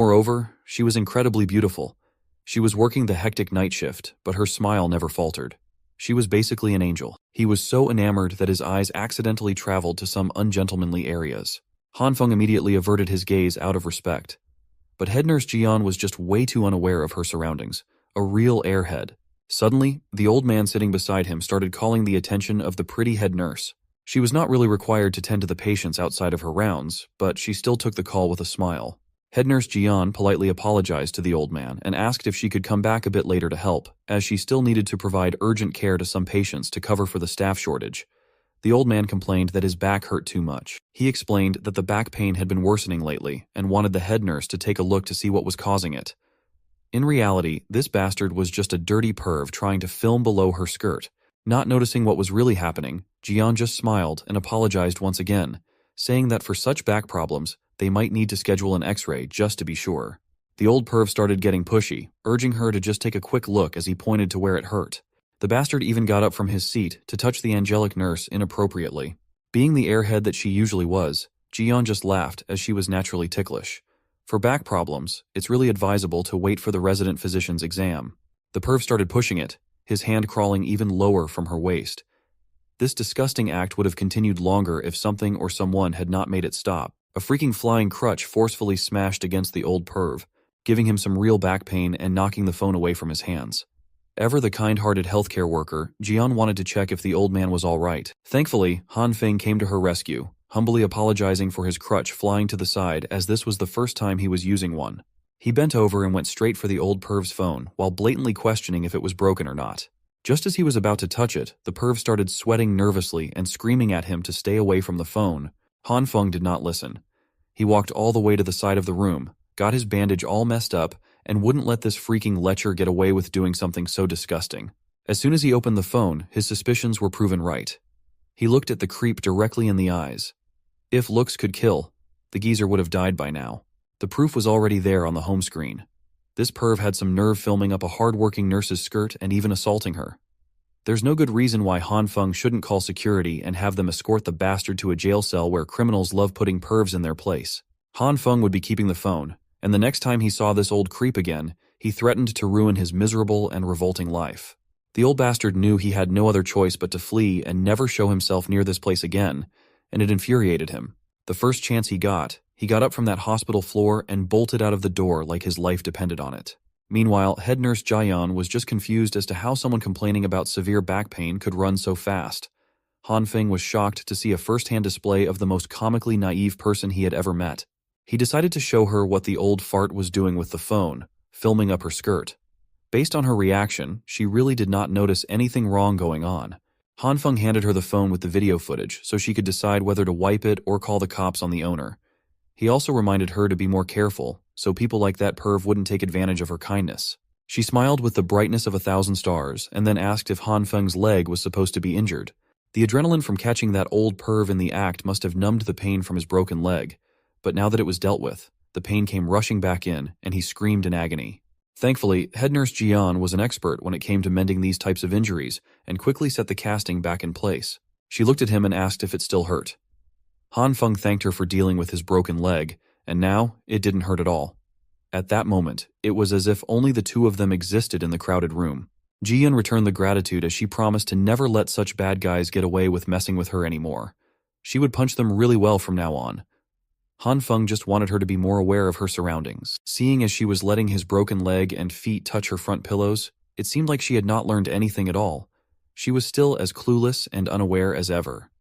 Moreover, she was incredibly beautiful. She was working the hectic night shift, but her smile never faltered. She was basically an angel. He was so enamored that his eyes accidentally traveled to some ungentlemanly areas. Han Feng immediately averted his gaze out of respect. But head nurse Jian was just way too unaware of her surroundings. A real airhead. Suddenly, the old man sitting beside him started calling the attention of the pretty head nurse. She was not really required to tend to the patients outside of her rounds, but she still took the call with a smile. Head nurse Jian politely apologized to the old man and asked if she could come back a bit later to help, as she still needed to provide urgent care to some patients to cover for the staff shortage. The old man complained that his back hurt too much. He explained that the back pain had been worsening lately and wanted the head nurse to take a look to see what was causing it. In reality, this bastard was just a dirty perv trying to film below her skirt. Not noticing what was really happening, Jian just smiled and apologized once again, saying that for such back problems, they might need to schedule an x-ray just to be sure. The old perv started getting pushy, urging her to just take a quick look as he pointed to where it hurt. The bastard even got up from his seat to touch the angelic nurse inappropriately. Being the airhead that she usually was, Jian just laughed as she was naturally ticklish. For back problems, it's really advisable to wait for the resident physician's exam. The perv started pushing it, his hand crawling even lower from her waist. This disgusting act would have continued longer if something or someone had not made it stop. A freaking flying crutch forcefully smashed against the old perv, giving him some real back pain and knocking the phone away from his hands. Ever the kind-hearted healthcare worker, Jian wanted to check if the old man was all right. Thankfully, Han Feng came to her rescue, humbly apologizing for his crutch flying to the side as this was the first time he was using one. He bent over and went straight for the old perv's phone while blatantly questioning if it was broken or not. Just as he was about to touch it, the perv started sweating nervously and screaming at him to stay away from the phone. Han Feng did not listen. He walked all the way to the side of the room, got his bandage all messed up, and wouldn't let this freaking lecher get away with doing something so disgusting. As soon as he opened the phone, his suspicions were proven right. He looked at the creep directly in the eyes. If looks could kill, the geezer would have died by now. The proof was already there on the home screen. This perv had some nerve filming up a hard-working nurse's skirt and even assaulting her. There's no good reason why Han Feng shouldn't call security and have them escort the bastard to a jail cell where criminals love putting pervs in their place. Han Feng would be keeping the phone, and the next time he saw this old creep again, he threatened to ruin his miserable and revolting life. The old bastard knew he had no other choice but to flee and never show himself near this place again, and it infuriated him. The first chance he got up from that hospital floor and bolted out of the door like his life depended on it. Meanwhile, head nurse Jian was just confused as to how someone complaining about severe back pain could run so fast. Han Feng was shocked to see a first-hand display of the most comically naive person he had ever met. He decided to show her what the old fart was doing with the phone, filming up her skirt. Based on her reaction, she really did not notice anything wrong going on. Han Feng handed her the phone with the video footage so she could decide whether to wipe it or call the cops on the owner. He also reminded her to be more careful, so people like that perv wouldn't take advantage of her kindness. She smiled with the brightness of 1,000 stars and then asked if Han Feng's leg was supposed to be injured. The adrenaline from catching that old perv in the act must have numbed the pain from his broken leg, but now that it was dealt with, the pain came rushing back in and he screamed in agony. Thankfully, head nurse Jian was an expert when it came to mending these types of injuries and quickly set the casting back in place. She looked at him and asked if it still hurt. Han Feng thanked her for dealing with his broken leg, and now it didn't hurt at all. At that moment, it was as if only the two of them existed in the crowded room. Jian returned the gratitude as she promised to never let such bad guys get away with messing with her anymore. She would punch them really well from now on. Han Feng just wanted her to be more aware of her surroundings. Seeing as she was letting his broken leg and feet touch her front pillows, it seemed like she had not learned anything at all. She was still as clueless and unaware as ever.